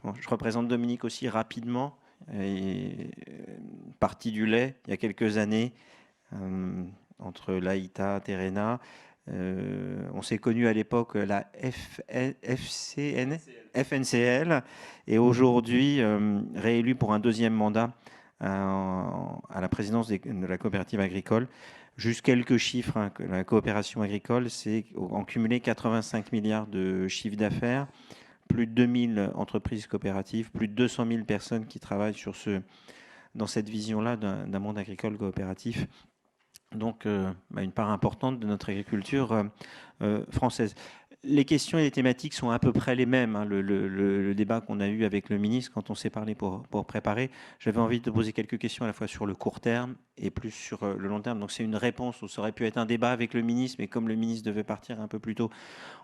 Bon, je représente Dominique aussi rapidement, parti du lait il y a quelques années, entre l'AITA, Terena. On s'est connus à l'époque la FNCL et aujourd'hui réélu pour un deuxième mandat à la présidence de la coopérative agricole. Juste quelques chiffres, hein, que la coopération agricole, c'est en cumulé 85 milliards de chiffre d'affaires, plus de 2000 entreprises coopératives, plus de 200 000 personnes qui travaillent dans cette vision-là d'un monde agricole coopératif. Donc, une part importante de notre agriculture française. Les questions et les thématiques sont à peu près les mêmes. Hein. Le débat qu'on a eu avec le ministre quand on s'est parlé pour préparer, j'avais envie de poser quelques questions à la fois sur le court terme et plus sur le long terme. Donc c'est une réponse. Ça aurait pu être un débat avec le ministre, mais comme le ministre devait partir un peu plus tôt,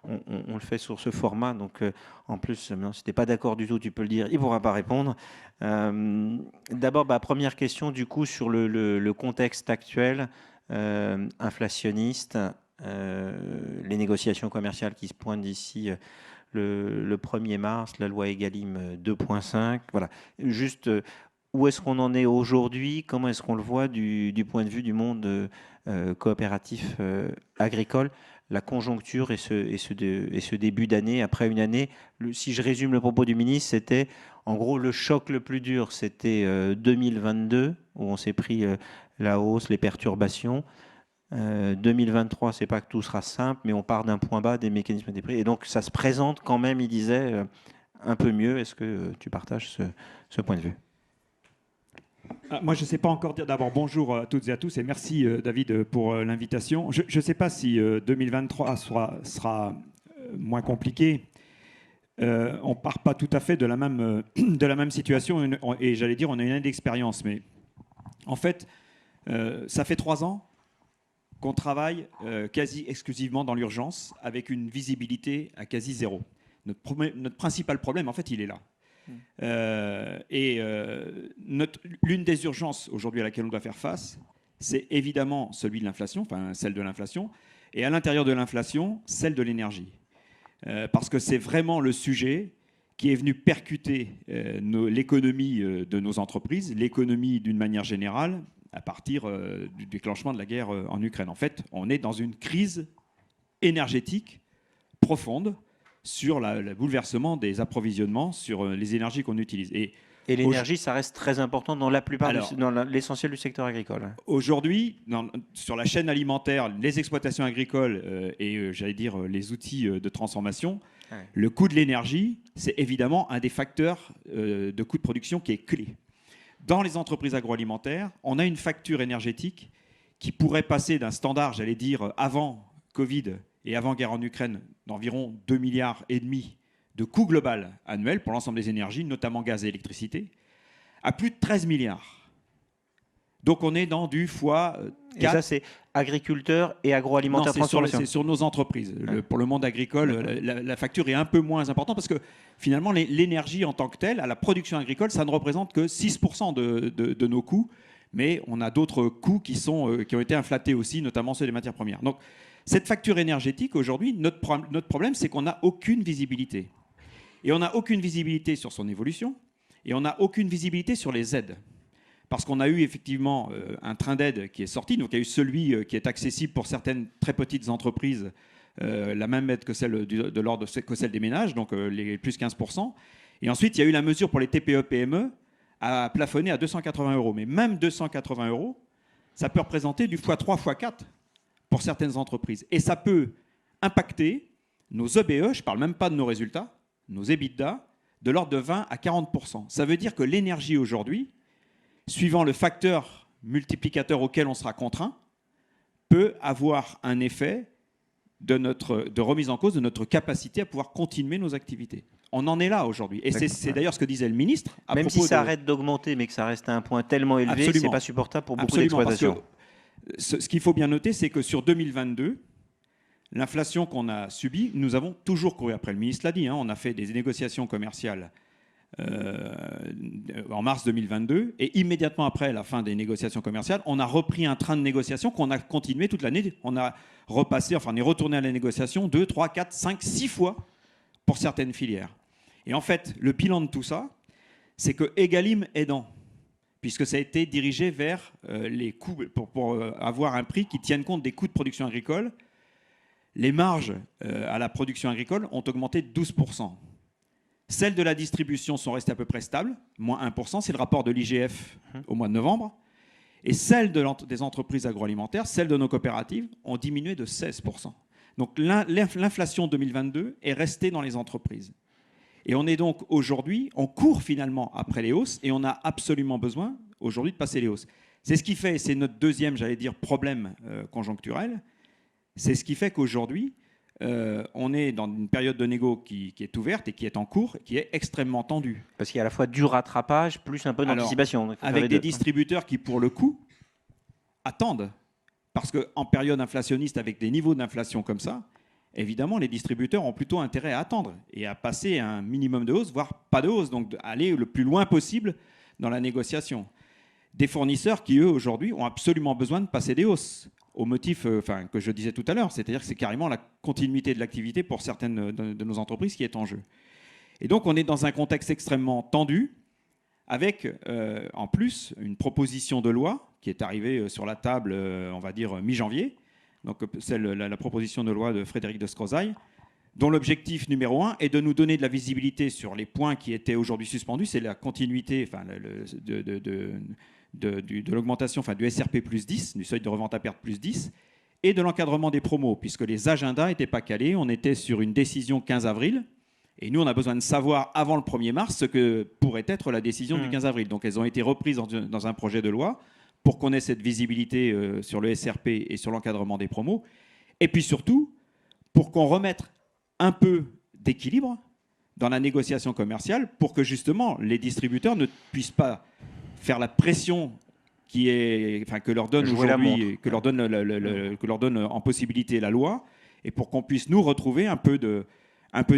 on le fait sur ce format. Donc en plus, non, si tu n'es pas d'accord du tout, tu peux le dire, il ne pourra pas répondre. D'abord, première question du coup sur le contexte actuel inflationniste. Les négociations commerciales qui se pointent d'ici le 1er mars, la loi Egalim 2.5. Voilà. Juste, où est-ce qu'on en est aujourd'hui? Comment est-ce qu'on le voit du point de vue du monde coopératif agricole? La conjoncture et ce début d'année, après une année, si je résume le propos du ministre, c'était en gros le choc le plus dur, c'était 2022, où on s'est pris la hausse, les perturbations. 2023, c'est pas que tout sera simple, mais on part d'un point bas des mécanismes des prix. Et donc, ça se présente quand même, il disait, un peu mieux. Est-ce que tu partages ce point de vue? Moi, je ne sais pas encore dire. D'abord, bonjour à toutes et à tous et merci David pour l'invitation. Je ne sais pas si 2023 sera moins compliqué. On ne part pas tout à fait de la même situation et j'allais dire on a une année d'expérience. Mais en fait, ça fait 3 ans qu'on travaille quasi exclusivement dans l'urgence avec une visibilité à quasi zéro. Notre principal problème, en fait, il est là. L'une des urgences aujourd'hui à laquelle on doit faire face, c'est évidemment celle de l'inflation, et à l'intérieur de l'inflation, celle de l'énergie. Parce que c'est vraiment le sujet qui est venu percuter l'économie de nos entreprises, l'économie d'une manière générale, à partir du déclenchement de la guerre en Ukraine. En fait, on est dans une crise énergétique profonde sur le bouleversement des approvisionnements, sur les énergies qu'on utilise. Et l'énergie, ça reste très important dans la plupart, dans l'essentiel du secteur agricole. Aujourd'hui, sur la chaîne alimentaire, les exploitations agricoles et j'allais dire les outils de transformation, le coût de l'énergie, c'est évidemment un des facteurs de coût de production qui est clé. Dans les entreprises agroalimentaires, on a une facture énergétique qui pourrait passer d'un standard, j'allais dire, avant Covid et avant guerre en Ukraine, d'environ 2,5 milliards de coût global annuel pour l'ensemble des énergies, notamment gaz et électricité, à plus de 13 milliards. Donc on est dans du fois 4. Et ça, c'est agriculteurs et agroalimentaire transformation. C'est sur nos entreprises. Pour le monde agricole, la facture est un peu moins importante parce que finalement, l'énergie en tant que telle, à la production agricole, ça ne représente que 6% de nos coûts. Mais on a d'autres coûts qui ont été inflatés aussi, notamment ceux des matières premières. Donc cette facture énergétique, aujourd'hui, notre problème, c'est qu'on n'a aucune visibilité. Et on n'a aucune visibilité sur son évolution et on n'a aucune visibilité sur les aides. Parce qu'on a eu effectivement un train d'aide qui est sorti. Donc il y a eu celui qui est accessible pour certaines très petites entreprises, la même aide que celle de l'ordre que celle des ménages, donc les plus 15%. Et ensuite, il y a eu la mesure pour les TPE-PME à plafonner à 280 €. Mais même 280 €, ça peut représenter du x3, x4 pour certaines entreprises. Et ça peut impacter nos EBE, je ne parle même pas de nos résultats, nos EBITDA, de l'ordre de 20 à 40%. Ça veut dire que l'énergie aujourd'hui, suivant le facteur multiplicateur auquel on sera contraint, peut avoir un effet de remise en cause de notre capacité à pouvoir continuer nos activités. On en est là aujourd'hui. Et c'est d'ailleurs ce que disait le ministre. Même si ça arrête d'augmenter, mais que ça reste à un point tellement élevé, ce n'est pas supportable pour beaucoup d'exploitations. Ce qu'il faut bien noter, c'est que sur 2022, l'inflation qu'on a subie, nous avons toujours couru après. Le ministre l'a dit, on a fait des négociations commerciales en mars 2022 et immédiatement après la fin des négociations commerciales, on a repris un train de négociation qu'on a continué toute l'année. On a repassé, on est retourné à la négociation 2, 3, 4, 5, 6 fois pour certaines filières. Et en fait, le bilan de tout ça, c'est que Egalim aidant, puisque ça a été dirigé vers les coûts, pour avoir un prix qui tienne compte des coûts de production agricole, les marges à la production agricole ont augmenté de 12%. Celles de la distribution sont restées à peu près stables, moins 1%, c'est le rapport de l'IGF au mois de novembre. Et celles des entreprises agroalimentaires, celles de nos coopératives, ont diminué de 16%. Donc l'inflation 2022 est restée dans les entreprises. Et on est donc aujourd'hui, on court finalement après les hausses et on a absolument besoin aujourd'hui de passer les hausses. C'est ce qui fait, c'est notre deuxième, j'allais dire, problème conjoncturel, c'est ce qui fait qu'aujourd'hui, on est dans une période de négo qui est ouverte et qui est en cours, qui est extrêmement tendue. Parce qu'il y a à la fois du rattrapage plus un peu d'anticipation. Avec des distributeurs qui, pour le coup, attendent. Parce qu'en période inflationniste, avec des niveaux d'inflation comme ça, évidemment, les distributeurs ont plutôt intérêt à attendre et à passer un minimum de hausse, voire pas de hausse, donc aller le plus loin possible dans la négociation. Des fournisseurs qui, eux, aujourd'hui, ont absolument besoin de passer des hausses, au motif que je disais tout à l'heure, c'est-à-dire que c'est carrément la continuité de l'activité pour certaines de nos entreprises qui est en jeu. Et donc, on est dans un contexte extrêmement tendu, avec en plus une proposition de loi qui est arrivée sur la table, on va dire, mi-janvier, donc la proposition de loi de Frédéric de Strozaille, dont l'objectif numéro 1 est de nous donner de la visibilité sur les points qui étaient aujourd'hui suspendus, c'est la continuité de l'augmentation du SRP plus 10, du seuil de revente à perte plus 10, et de l'encadrement des promos, puisque les agendas n'étaient pas calés, on était sur une décision 15 avril, et nous on a besoin de savoir avant le 1er mars ce que pourrait être la décision du 15 avril. Donc elles ont été reprises dans un projet de loi, pour qu'on ait cette visibilité sur le SRP et sur l'encadrement des promos. Et puis surtout, pour qu'on remette un peu d'équilibre dans la négociation commerciale, pour que justement les distributeurs ne puissent pas faire la pression que leur donne aujourd'hui, que leur donne en possibilité la loi, et pour qu'on puisse nous retrouver un peu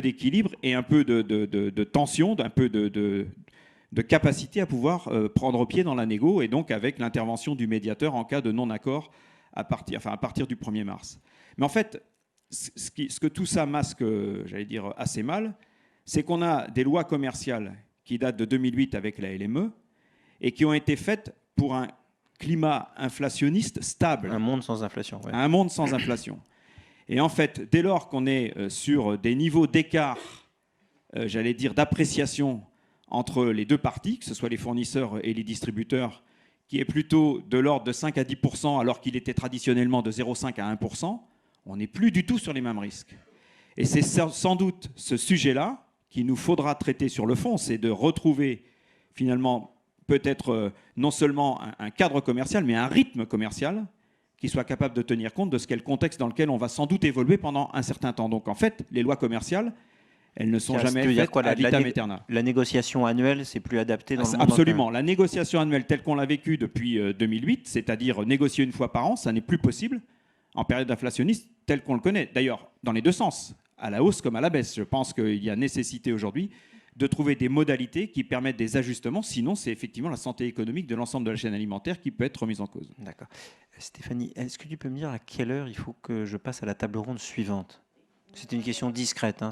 d'équilibre et un peu de tension, un peu de capacité à pouvoir prendre pied dans la négo, et donc avec l'intervention du médiateur en cas de non-accord à partir du 1er mars. Mais en fait, ce que tout ça masque, j'allais dire, assez mal, c'est qu'on a des lois commerciales qui datent de 2008 avec la LME et qui ont été faites pour un climat inflationniste stable. Un monde sans inflation. Ouais. Un monde sans inflation. Et en fait, dès lors qu'on est sur des niveaux d'écart, j'allais dire, d'appréciation entre les deux parties, que ce soit les fournisseurs et les distributeurs, qui est plutôt de l'ordre de 5 à 10%, alors qu'il était traditionnellement de 0,5 à 1%, on n'est plus du tout sur les mêmes risques. Et c'est sans doute ce sujet-là qu'il nous faudra traiter sur le fond, c'est de retrouver finalement peut-être non seulement un cadre commercial, mais un rythme commercial qui soit capable de tenir compte de ce qu'est le contexte dans lequel on va sans doute évoluer pendant un certain temps. Donc en fait, les lois commerciales, elles ne sont jamais faites ad vitam aeternam. La négociation annuelle, c'est plus adapté dans le monde. Absolument. La négociation annuelle telle qu'on l'a vécue depuis 2008, c'est-à-dire négocier une fois par an, ça n'est plus possible en période inflationniste telle qu'on le connaît. D'ailleurs, dans les deux sens, à la hausse comme à la baisse. Je pense qu'il y a nécessité aujourd'hui de trouver des modalités qui permettent des ajustements. Sinon, c'est effectivement la santé économique de l'ensemble de la chaîne alimentaire qui peut être remise en cause. D'accord. Stéphanie, est-ce que tu peux me dire à quelle heure il faut que je passe à la table ronde suivante? C'est une question discrète.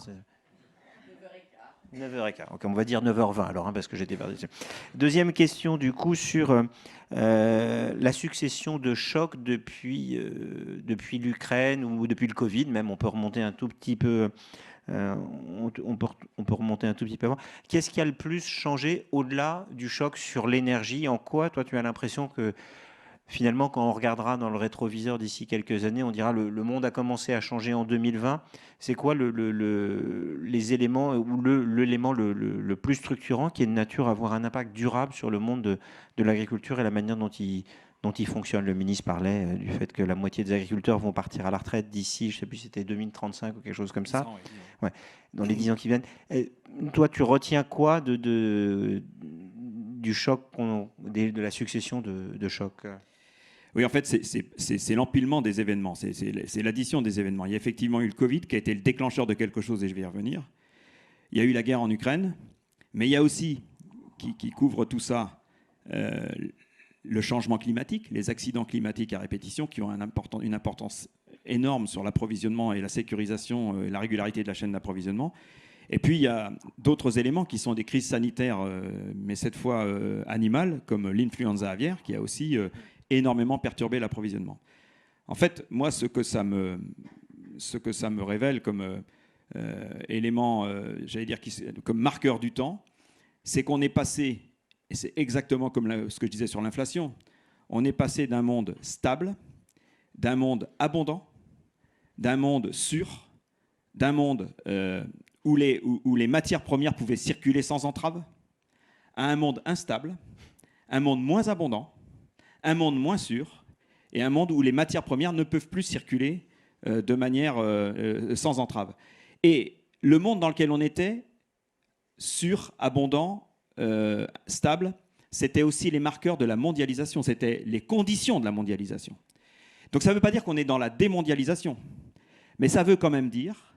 9h15. Ok, on va dire 9h20 alors, parce que j'étais perdu. Deuxième question du coup sur la succession de chocs depuis l'Ukraine ou depuis le Covid, même on peut remonter un tout petit peu. On peut remonter un tout petit peu avant. Qu'est-ce qui a le plus changé au-delà du choc sur l'énergie? En quoi, toi, tu as l'impression que finalement, quand on regardera dans le rétroviseur d'ici quelques années, on dira le monde a commencé à changer en 2020. C'est quoi les éléments ou l'élément le plus structurant qui est de nature à avoir un impact durable sur le monde de l'agriculture et la manière dont il fonctionne? Le ministre parlait du fait que la moitié des agriculteurs vont partir à la retraite d'ici, je ne sais plus si c'était 2035 ou quelque chose comme ça, ouais, dans les 10 ans qui viennent. Et toi, tu retiens quoi du choc, de la succession de chocs? Oui, en fait, c'est l'empilement des événements, c'est l'addition des événements. Il y a effectivement eu le Covid qui a été le déclencheur de quelque chose, et je vais y revenir. Il y a eu la guerre en Ukraine, mais il y a aussi, qui couvre tout ça, le changement climatique, les accidents climatiques à répétition qui ont une importance énorme sur l'approvisionnement et la sécurisation et la régularité de la chaîne d'approvisionnement. Et puis, il y a d'autres éléments qui sont des crises sanitaires, mais cette fois animales, comme l'influenza aviaire, qui a aussi énormément perturbé l'approvisionnement. En fait, moi, ce que ça me révèle comme élément, j'allais dire, comme marqueur du temps, c'est qu'on est passé, et c'est exactement comme ce que je disais sur l'inflation, on est passé d'un monde stable, d'un monde abondant, d'un monde sûr, d'un monde où les matières premières pouvaient circuler sans entrave, à un monde instable, un monde moins abondant, un monde moins sûr, et un monde où les matières premières ne peuvent plus circuler de manière sans entrave. Et le monde dans lequel on était, sûr, abondant, stable, c'était aussi les marqueurs de la mondialisation, c'était les conditions de la mondialisation. Donc ça ne veut pas dire qu'on est dans la démondialisation, mais ça veut quand même dire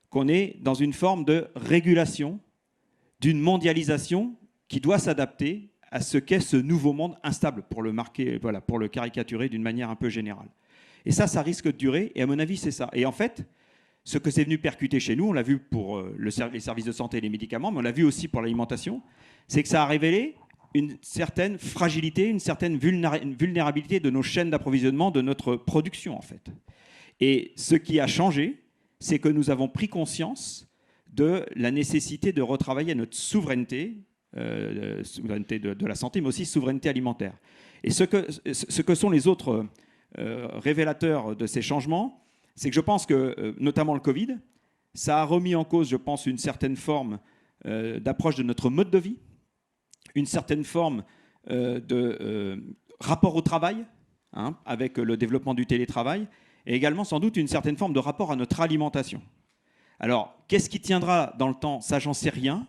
qu'on est dans une forme de régulation d'une mondialisation qui doit s'adapter à ce qu'est ce nouveau monde instable, pour le marquer, voilà, pour le caricaturer d'une manière un peu générale. Et ça risque de durer, et à mon avis, c'est ça. Et en fait, ce que c'est venu percuter chez nous, on l'a vu pour les services de santé et les médicaments, mais on l'a vu aussi pour l'alimentation, c'est que ça a révélé une certaine fragilité, une certaine vulnérabilité de nos chaînes d'approvisionnement, de notre production, en fait. Et ce qui a changé, c'est que nous avons pris conscience de la nécessité de retravailler notre souveraineté, souveraineté de la santé, mais aussi souveraineté alimentaire. Et ce que sont les autres révélateurs de ces changements, c'est que je pense que, notamment le Covid, ça a remis en cause, je pense, une certaine forme d'approche de notre mode de vie, une certaine forme de rapport au travail, hein, avec le développement du télétravail, et également sans doute une certaine forme de rapport à notre alimentation. Alors, qu'est-ce qui tiendra dans le temps? Ça, j'en sais rien.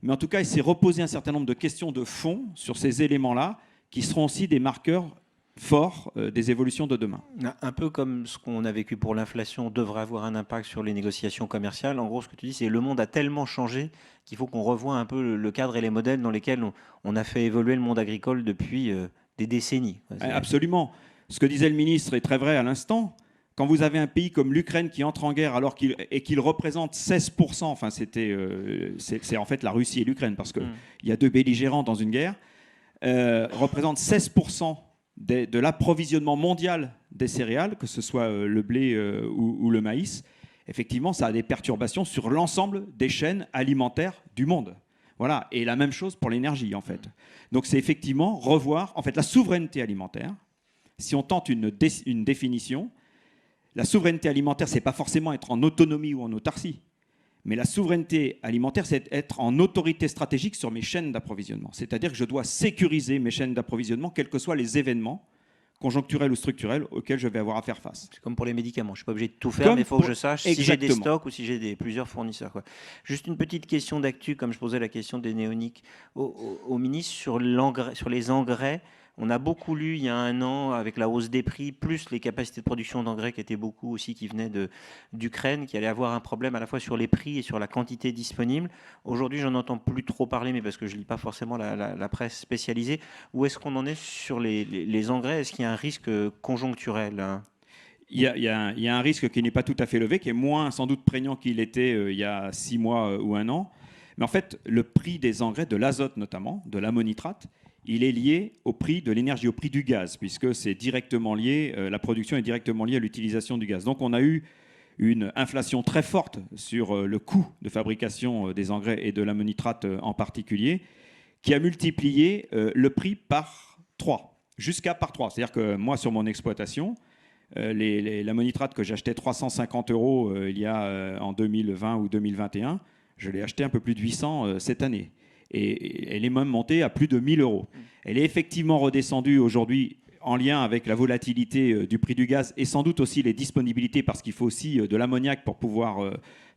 Mais en tout cas, il s'est reposé un certain nombre de questions de fond sur ces éléments-là, qui seront aussi des marqueurs forts des évolutions de demain. Un peu comme ce qu'on a vécu pour l'inflation devrait avoir un impact sur les négociations commerciales. En gros, ce que tu dis, c'est que le monde a tellement changé qu'il faut qu'on revoie un peu le cadre et les modèles dans lesquels on a fait évoluer le monde agricole depuis des décennies. Absolument. Ce que disait le ministre est très vrai à l'instant. Quand vous avez un pays comme l'Ukraine qui entre en guerre et qu'il représente 16%, enfin c'est en fait la Russie et l'Ukraine, parce qu'il y a deux belligérants dans une guerre, représente 16% de l'approvisionnement mondial des céréales, que ce soit le blé ou le maïs. Effectivement, ça a des perturbations sur l'ensemble des chaînes alimentaires du monde. Voilà. Et la même chose pour l'énergie, en fait. Donc c'est effectivement revoir en fait, la souveraineté alimentaire. Si on tente une définition, la souveraineté alimentaire, ce n'est pas forcément être en autonomie ou en autarcie. Mais la souveraineté alimentaire, c'est être en autorité stratégique sur mes chaînes d'approvisionnement. C'est-à-dire que je dois sécuriser mes chaînes d'approvisionnement, quels que soient les événements conjoncturels ou structurels auxquels je vais avoir à faire face. C'est comme pour les médicaments. Je ne suis pas obligé de tout faire, mais il faut que je sache si j'ai des stocks ou si j'ai plusieurs fournisseurs, quoi. Juste une petite question d'actu, comme je posais la question des néoniques au ministre sur les engrais. On a beaucoup lu il y a un an avec la hausse des prix, plus les capacités de production d'engrais qui étaient beaucoup aussi, qui venaient d'Ukraine, qui allait avoir un problème à la fois sur les prix et sur la quantité disponible. Aujourd'hui, j'en entends plus trop parler, mais parce que je ne lis pas forcément la presse spécialisée. Où est-ce qu'on en est sur les engrais? Est-ce qu'il y a un risque conjoncturel, hein? Il y a un risque qui n'est pas tout à fait levé, qui est moins sans doute prégnant qu'il était il y a 6 mois ou 1 an. Mais en fait, le prix des engrais, de l'azote notamment, de l'ammonitrate, il est lié au prix de l'énergie, au prix du gaz, puisque c'est directement lié, la production est directement liée à l'utilisation du gaz. Donc on a eu une inflation très forte sur le coût de fabrication des engrais et de l'ammonitrate en particulier, qui a multiplié le prix par 3, jusqu'à par 3. C'est-à-dire que moi, sur mon exploitation, l'ammonitrate que j'achetais 350 € il y a en 2020 ou 2021, je l'ai acheté un peu plus de 800 cette année. Et elle est même montée à plus de 1 000 €. Elle est effectivement redescendue aujourd'hui en lien avec la volatilité du prix du gaz et sans doute aussi les disponibilités, parce qu'il faut aussi de l'ammoniac pour pouvoir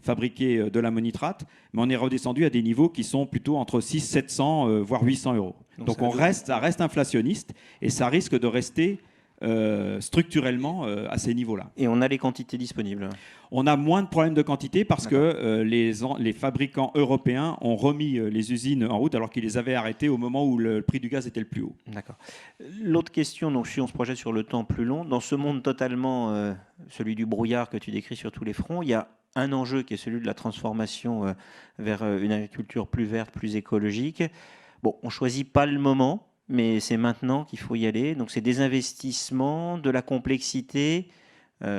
fabriquer de l'ammonitrate. Mais on est redescendu à des niveaux qui sont plutôt entre 600, 700, voire 800 €. Donc ça reste inflationniste et ça risque de rester structurellement à ces niveaux-là. Et on a les quantités disponibles? On a moins de problèmes de quantité parce que les fabricants européens ont remis les usines en route alors qu'ils les avaient arrêtées au moment où le prix du gaz était le plus haut. D'accord. L'autre question, donc si on se projette sur le temps plus long, dans ce monde totalement, celui du brouillard que tu décris sur tous les fronts, il y a un enjeu qui est celui de la transformation vers une agriculture plus verte, plus écologique. Bon, on ne choisit pas le moment, mais c'est maintenant qu'il faut y aller. Donc c'est des investissements, de la complexité,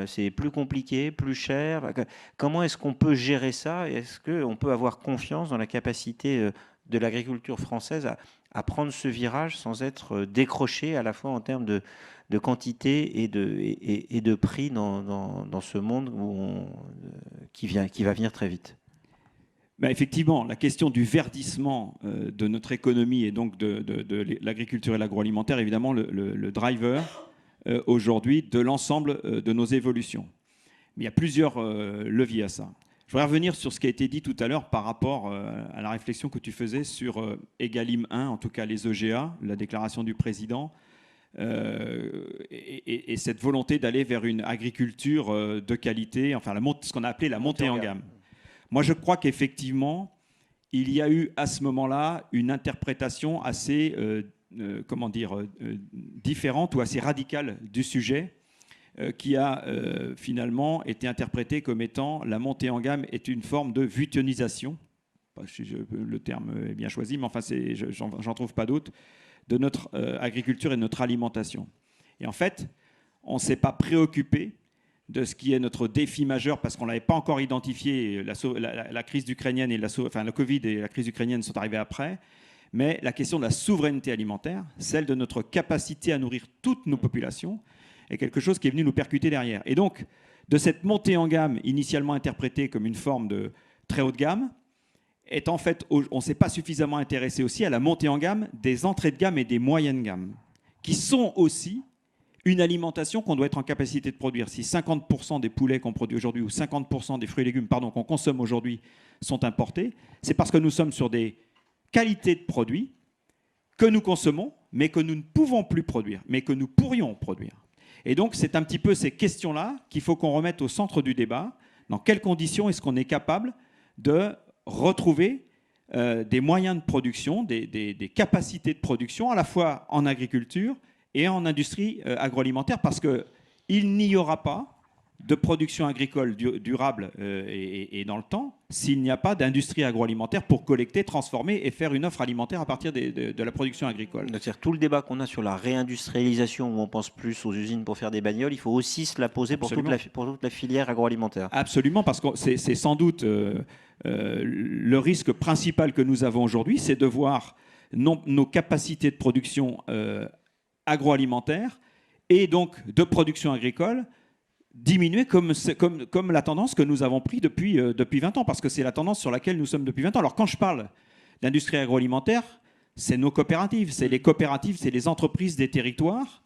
c'est plus compliqué, plus cher. Comment est-ce qu'on peut gérer ça? Est-ce qu'on peut avoir confiance dans la capacité de l'agriculture française à prendre ce virage sans être décroché à la fois en termes de quantité et de prix dans ce monde qui va venir très vite? Ben effectivement, la question du verdissement de notre économie et donc de l'agriculture et l'agroalimentaire est évidemment le driver aujourd'hui de l'ensemble de nos évolutions. Mais il y a plusieurs leviers à ça. Je voudrais revenir sur ce qui a été dit tout à l'heure par rapport à la réflexion que tu faisais sur Egalim 1, en tout cas les EGA, la déclaration du président, et cette volonté d'aller vers une agriculture de qualité, enfin ce qu'on a appelé la montée en gamme. Moi, je crois qu'effectivement, il y a eu à ce moment-là une interprétation assez différente ou assez radicale du sujet qui a finalement été interprétée comme étant la montée en gamme est une forme de vutionnisation. Le terme est bien choisi, mais enfin, j'en trouve pas d'autre, de notre agriculture et de notre alimentation. Et en fait, on ne s'est pas préoccupé de ce qui est notre défi majeur, parce qu'on ne l'avait pas encore identifié. La crise ukrainienne et le Covid et la crise ukrainienne sont arrivés après. Mais la question de la souveraineté alimentaire, celle de notre capacité à nourrir toutes nos populations, est quelque chose qui est venu nous percuter derrière. Et donc, de cette montée en gamme, initialement interprétée comme une forme de très haut de gamme, est en fait, on ne s'est pas suffisamment intéressé aussi à la montée en gamme des entrées de gamme et des moyennes gammes, qui sont aussi une alimentation qu'on doit être en capacité de produire. Si 50% des poulets qu'on produit aujourd'hui ou 50% des fruits et légumes qu'on consomme aujourd'hui sont importés, c'est parce que nous sommes sur des qualités de produits que nous consommons, mais que nous ne pouvons plus produire, mais que nous pourrions produire. Et donc, c'est un petit peu ces questions-là qu'il faut qu'on remette au centre du débat. Dans quelles conditions est-ce qu'on est capable de retrouver des moyens de production, des capacités de production, à la fois en agriculture et en industrie agroalimentaire, parce qu'il n'y aura pas de production agricole durable et dans le temps s'il n'y a pas d'industrie agroalimentaire pour collecter, transformer et faire une offre alimentaire à partir de la production agricole. C'est-à-dire tout le débat qu'on a sur la réindustrialisation, où on pense plus aux usines pour faire des bagnoles, il faut aussi se la poser pour toute la filière agroalimentaire. Absolument, parce que c'est sans doute le risque principal que nous avons aujourd'hui, c'est de voir nos capacités de production agroalimentaire et donc de production agricole diminuer comme la tendance que nous avons pris depuis 20 ans, parce que c'est la tendance sur laquelle nous sommes depuis 20 ans. Alors quand je parle d'industrie agroalimentaire, c'est nos coopératives, c'est les coopératives, c'est les entreprises des territoires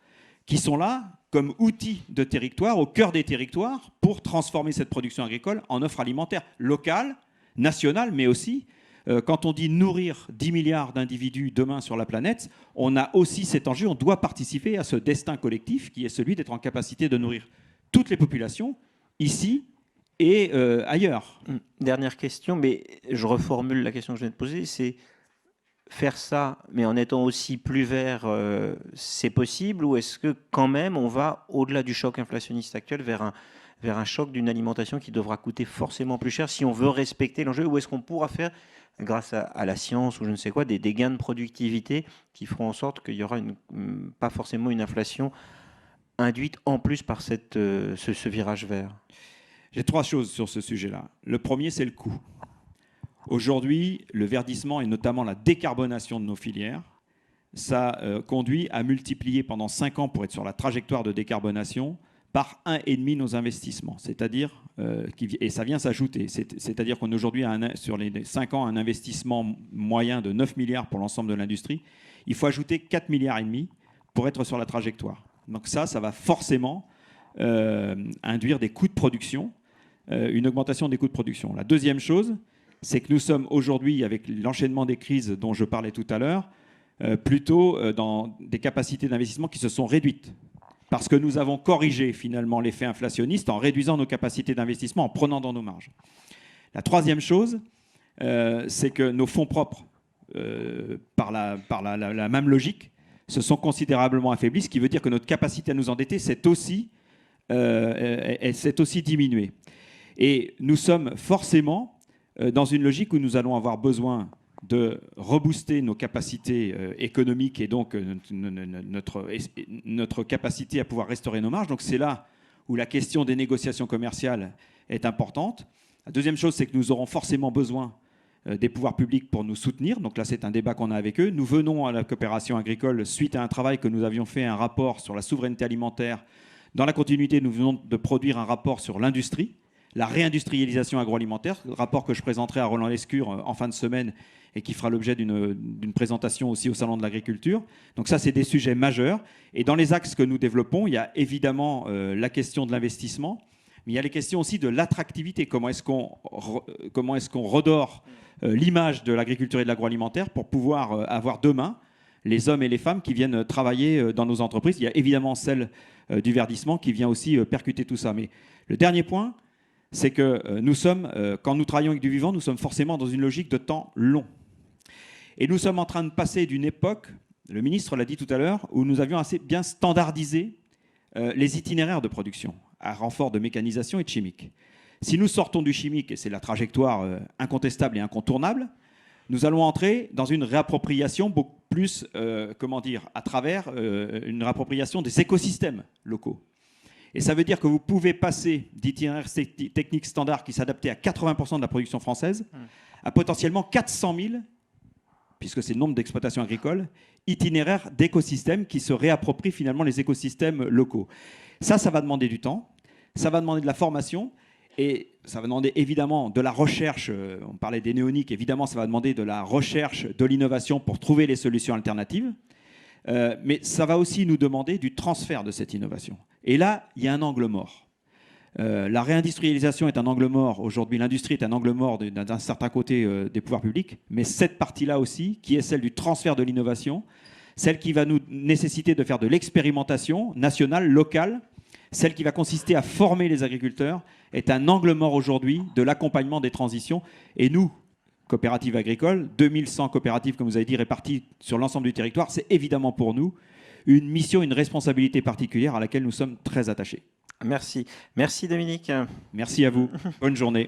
qui sont là comme outils de territoire, au cœur des territoires, pour transformer cette production agricole en offre alimentaire locale, nationale, mais aussi quand on dit nourrir 10 milliards d'individus demain sur la planète, on a aussi cet enjeu, on doit participer à ce destin collectif qui est celui d'être en capacité de nourrir toutes les populations, ici et ailleurs. Dernière question, mais je reformule la question que je viens de poser, c'est faire ça, mais en étant aussi plus vert, c'est possible, ou est-ce que quand même on va, au-delà du choc inflationniste actuel, vers un choc d'une alimentation qui devra coûter forcément plus cher si on veut respecter l'enjeu, ou est-ce qu'on pourra faire, grâce à la science ou je ne sais quoi, des gains de productivité qui feront en sorte qu'il n'y aura pas forcément une inflation induite en plus par ce virage vert? J'ai 3 choses sur ce sujet-là. Le premier, c'est le coût. Aujourd'hui, le verdissement et notamment la décarbonation de nos filières, ça conduit à multiplier pendant 5 ans, pour être sur la trajectoire de décarbonation, par 1,5 nos investissements. C'est-à-dire, et ça vient s'ajouter, c'est-à-dire qu'on a aujourd'hui, sur les 5 ans, un investissement moyen de 9 milliards pour l'ensemble de l'industrie. Il faut ajouter 4,5 milliards pour être sur la trajectoire. Donc ça va forcément induire des coûts de production, une augmentation des coûts de production. La deuxième chose, c'est que nous sommes aujourd'hui, avec l'enchaînement des crises dont je parlais tout à l'heure, plutôt dans des capacités d'investissement qui se sont réduites. Parce que nous avons corrigé finalement l'effet inflationniste en réduisant nos capacités d'investissement, en prenant dans nos marges. La troisième chose, c'est que nos fonds propres, par la même logique, se sont considérablement affaiblis, ce qui veut dire que notre capacité à nous endetter s'est aussi diminuée. Et nous sommes forcément dans une logique où nous allons avoir besoin de rebooster nos capacités économiques et donc notre capacité à pouvoir restaurer nos marges. Donc c'est là où la question des négociations commerciales est importante. La deuxième chose, c'est que nous aurons forcément besoin des pouvoirs publics pour nous soutenir. Donc là, c'est un débat qu'on a avec eux. Nous venons à la coopération agricole suite à un travail que nous avions fait, un rapport sur la souveraineté alimentaire. Dans la continuité, nous venons de produire un rapport sur l'industrie, la réindustrialisation agroalimentaire, rapport que je présenterai à Roland Lescure en fin de semaine et qui fera l'objet d'une présentation aussi au Salon de l'Agriculture. Donc ça, c'est des sujets majeurs. Et dans les axes que nous développons, il y a évidemment la question de l'investissement, mais il y a les questions aussi de l'attractivité. Comment est-ce qu'on redore l'image de l'agriculture et de l'agroalimentaire pour pouvoir avoir demain les hommes et les femmes qui viennent travailler dans nos entreprises. Il y a évidemment celle du verdissement qui vient aussi percuter tout ça. Mais le dernier point, c'est que nous sommes, quand nous travaillons avec du vivant, nous sommes forcément dans une logique de temps long. Et nous sommes en train de passer d'une époque, le ministre l'a dit tout à l'heure, où nous avions assez bien standardisé les itinéraires de production, à renfort de mécanisation et de chimique. Si nous sortons du chimique, et c'est la trajectoire incontestable et incontournable, nous allons entrer dans une réappropriation beaucoup plus, à travers une réappropriation des écosystèmes locaux. Et ça veut dire que vous pouvez passer d'itinéraires techniques standards qui s'adaptaient à 80% de la production française à potentiellement 400 000, puisque c'est le nombre d'exploitations agricoles, itinéraires d'écosystèmes qui se réapproprient finalement les écosystèmes locaux. Ça va demander du temps, ça va demander de la formation, et ça va demander évidemment de la recherche. On parlait des néoniques, évidemment ça va demander de la recherche, de l'innovation pour trouver les solutions alternatives. Mais ça va aussi nous demander du transfert de cette innovation. Et là, il y a un angle mort. La réindustrialisation est un angle mort. Aujourd'hui, l'industrie est un angle mort d'un certain côté des pouvoirs publics. Mais cette partie-là aussi, qui est celle du transfert de l'innovation, celle qui va nous nécessiter de faire de l'expérimentation nationale, locale, celle qui va consister à former les agriculteurs, est un angle mort aujourd'hui de l'accompagnement des transitions. Et nous, coopératives agricoles, 2100 coopératives, comme vous avez dit, réparties sur l'ensemble du territoire, c'est évidemment pour nous une mission, une responsabilité particulière à laquelle nous sommes très attachés. Merci. Merci Dominique. Merci à vous. Bonne journée.